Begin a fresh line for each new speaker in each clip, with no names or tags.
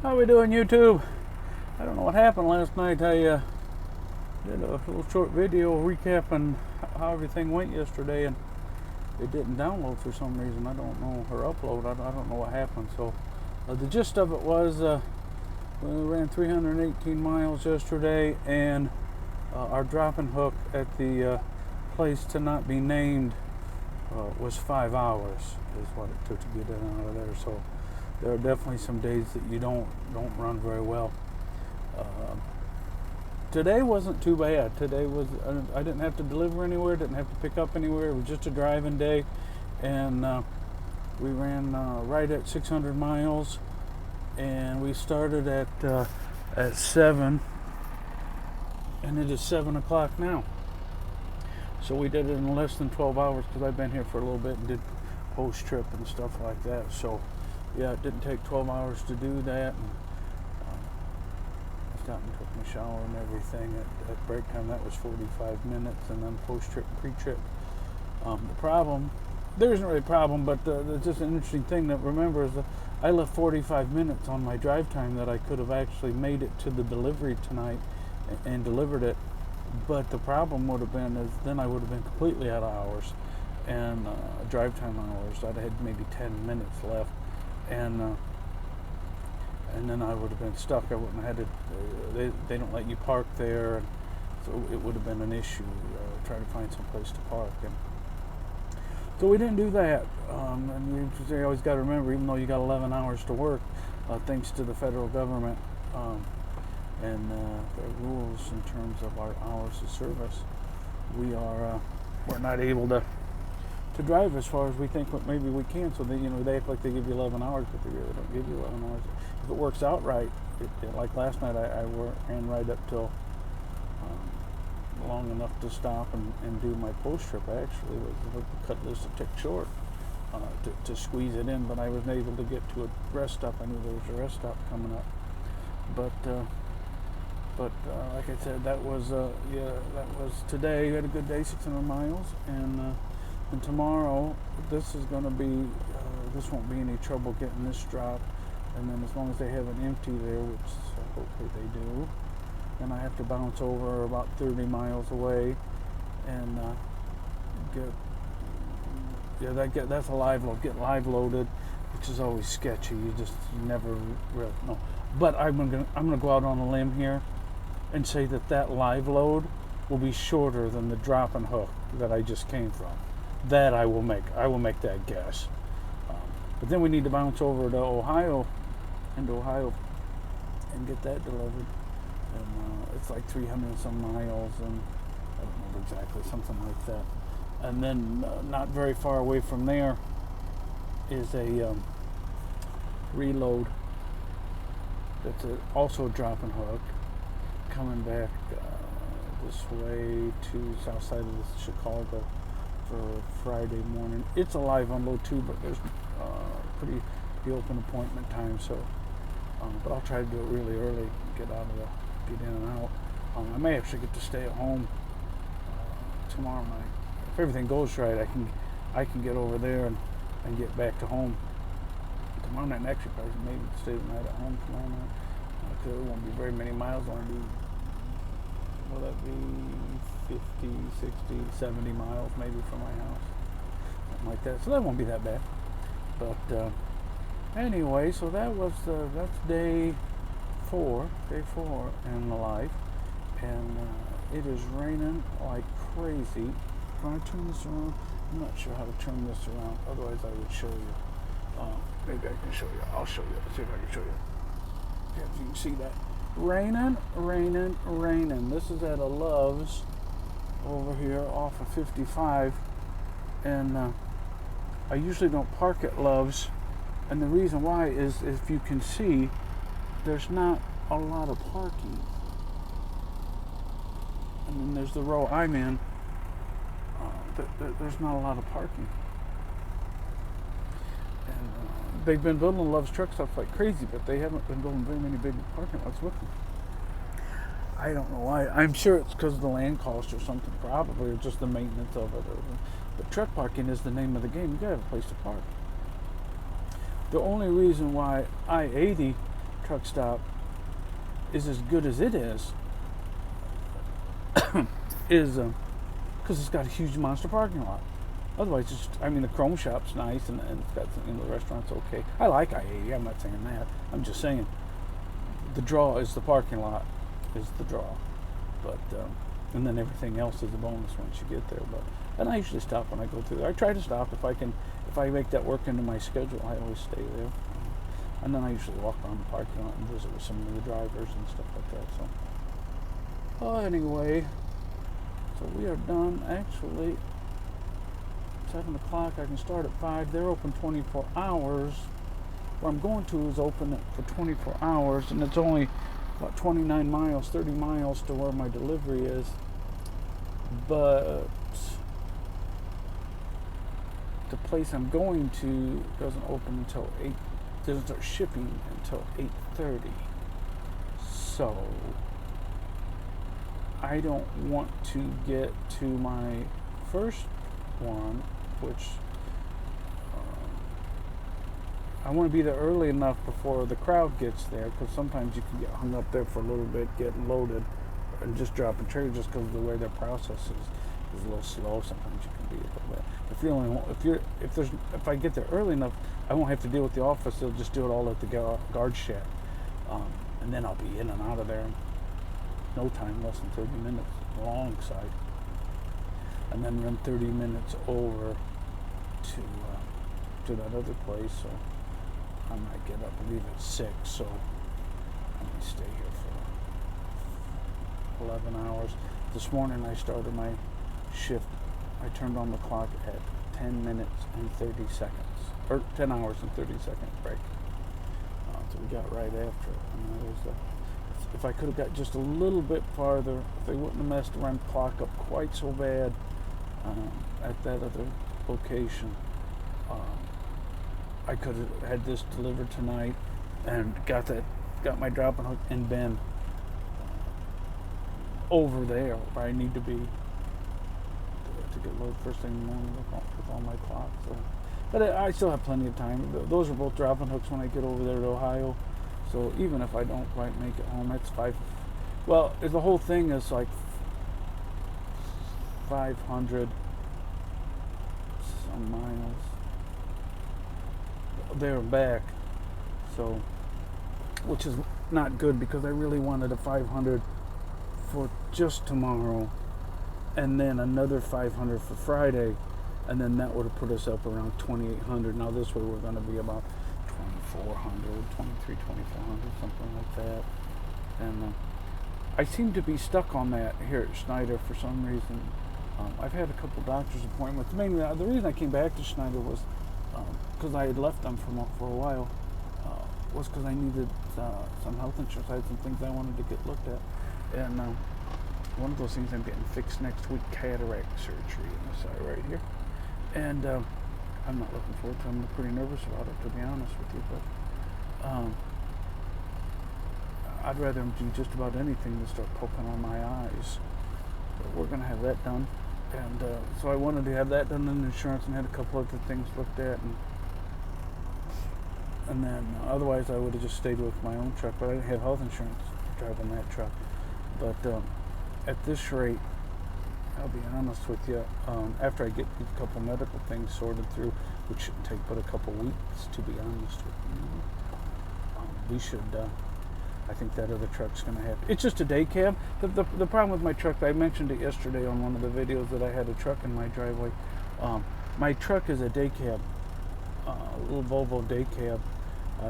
How we doing, YouTube? I don't know what happened last night. I did a little short video recapping how everything went yesterday, and it didn't download for some reason. I don't know, or upload. I don't know what happened. So the gist of it was we ran 318 miles yesterday, and our dropping hook at the place to not be named was 5 hours is what it took to get in and out of there. So there are definitely some days that you don't run very well. Today wasn't too bad. Today was I didn't have to deliver anywhere, didn't have to pick up anywhere. It was just a driving day, and we ran right at 600 miles, and we started at 7, and it is 7 o'clock now. So we did it in less than 12 hours because I've been here for a little bit and did post trip and stuff like that. So yeah, it didn't take 12 hours to do that. And, I stopped and took my shower and everything at break time. That was 45 minutes, and then post trip and pre-trip. The problem, there isn't really a problem, but it's just an interesting thing to remember is that I left 45 minutes on my drive time that I could have actually made it to the delivery tonight and delivered it. But the problem would have been is then I would have been completely out of hours and drive time hours. I'd had maybe 10 minutes left, and then I would have been stuck. I wouldn't have had to. They don't let you park there, and so it would have been an issue trying to find some place to park. And so we didn't do that. And you always got to remember, even though you got 11 hours to work, thanks to the federal government. And the rules in terms of our hours of service, we're not able to drive as far as we think maybe we can. So they act like they give you 11 hours, but they really don't give you 11 hours. If it works out right, like last night, I ran right up till long enough to stop and do my post trip. I actually was cut this a tick short to squeeze it in, but I was able to get to a rest stop. I knew there was a rest stop coming up, but like I said, that was today. We had a good day, 600 miles, and tomorrow this is going to be this won't be any trouble getting this dropped, and then as long as they have an empty there, which hopefully they do, then I have to bounce over about 30 miles away and that's a live load. Get live loaded, which is always sketchy. You never really know. But I'm gonna go out on a limb here and say that live load will be shorter than the drop and hook that I just came from. That I will make that guess. But then we need to bounce over to Ohio, and get that delivered. And it's like 300 and some miles, and I don't remember exactly, something like that. And then not very far away from there is a reload. That's also a drop and hook. Coming back this way to south side of Chicago for Friday morning. It's a live unload too, but there's pretty open appointment time. So, but I'll try to do it really early, get in and out. I may actually get to stay at home tomorrow night. If everything goes right, I can get over there and get back to home tomorrow night. And actually, probably maybe stay the night at home tomorrow night. There won't be very many miles. Will that be 50, 60, 70 miles maybe from my house? Something like that. So that won't be that bad. But anyway, so that's day 4 in the life. And it is raining like crazy. Can I turn this around? I'm not sure how to turn this around. Otherwise I would show you. Maybe I can show you. I'll show you. Let's see if I can show you. If you can see that. Raining. This is at a Love's over here off of 55, and I usually don't park at Love's, and the reason why is if you can see, there's not a lot of parking. And then there's the row I'm in. There's not a lot of parking. And they've been building Love's truck stuff like crazy, but they haven't been building very many big parking lots with them. I don't know why. I'm sure it's because of the land cost or something, probably, or just the maintenance of it. But truck parking is the name of the game. You gotta have a place to park. The only reason why I-80 truck stop is as good as it is is because it's got a huge monster parking lot. Otherwise, the Chrome Shop's nice, and it's got, the restaurant's okay. I like I-80. I'm not saying that. I'm just saying the draw is the parking lot is the draw, but and then everything else is a bonus once you get there. And I usually stop when I go through there. I try to stop if I can. If I make that work into my schedule, I always stay there. And then I usually walk around the parking lot and visit with some of the drivers and stuff like that. So, anyway, so we are done. Actually, 7 o'clock. I can start at 5. They're open 24 hours. Where I'm going to is open for 24 hours, and it's only about 29 miles, 30 miles to where my delivery is. But the place I'm going to doesn't open until 8. Doesn't start shipping until 8:30. So I don't want to get to my first one, which I want to be there early enough before the crowd gets there, because sometimes you can get hung up there for a little bit getting loaded and just dropping trailers just because of the way their process is a little slow. Sometimes you can be a little bit. If I get there early enough, I won't have to deal with the office. They'll just do it all at the guard shack, and then I'll be in and out of there in no time, less than 30 minutes, long side, and then run 30 minutes over to that other place. So I might get up and leave at 6. So I may stay here for 11 hours. This morning I started my shift. I turned on the clock at 10 minutes and 30 seconds, or 10 hours and 30 seconds break. So we got right after it. If I could have got just a little bit farther, if they wouldn't have messed around the clock up quite so bad at that other location, I could have had this delivered tonight and got my dropping hook and been over there where I need to be to get loaded first thing in the morning with all my clocks. So, but I still have plenty of time. Those are both dropping hooks when I get over there to Ohio. So even if I don't quite make it home, that's 5. Well, the whole thing is like 500 some miles there and back. So, which is not good because I really wanted a 500 for just tomorrow, and then another 500 for Friday, and then that would have put us up around 2,800. Now this way we're going to be about 2,400, 2,400, something like that. And I seem to be stuck on that here at Schneider for some reason. I've had a couple doctor's appointments. Mainly, the reason I came back to Schneider was because I had left them for a while. Was because I needed some health insurance. I had some things I wanted to get looked at, and one of those things I'm getting fixed next week, cataract surgery in the side right here. And I'm not looking forward to it. I'm pretty nervous about it, to be honest with you, but I'd rather do just about anything than start poking on my eyes. But we're going to have that done. And so I wanted to have that done in insurance, and had a couple other things looked at. And then otherwise I would have just stayed with my own truck, but I didn't have health insurance driving that truck. But at this rate, I'll be honest with you, after I get a couple medical things sorted through, which shouldn't take but a couple weeks, to be honest with you, we should, I think that other truck's going to have, it's just a day cab. The problem with my truck, I mentioned it yesterday on one of the videos that I had a truck in my driveway. My truck is a day cab, a little Volvo day cab,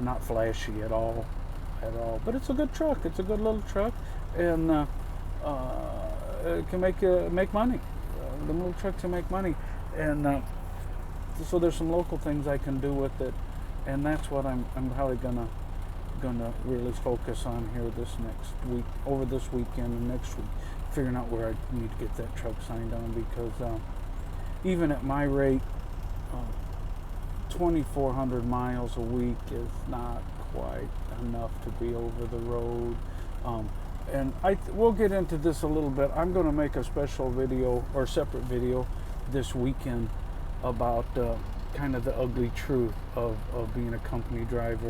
not flashy at all, but it's a good truck. It's a good little truck, and it can make money. The little truck can make money, and so there's some local things I can do with it, and that's what I'm probably gonna really focus on here this next week, over this weekend and next week, figuring out where I need to get that truck signed on, because even at my rate, 2,400 miles a week is not quite enough to be over the road. And we'll get into this a little bit. I'm going to make a special video or separate video this weekend about kind of the ugly truth of being a company driver.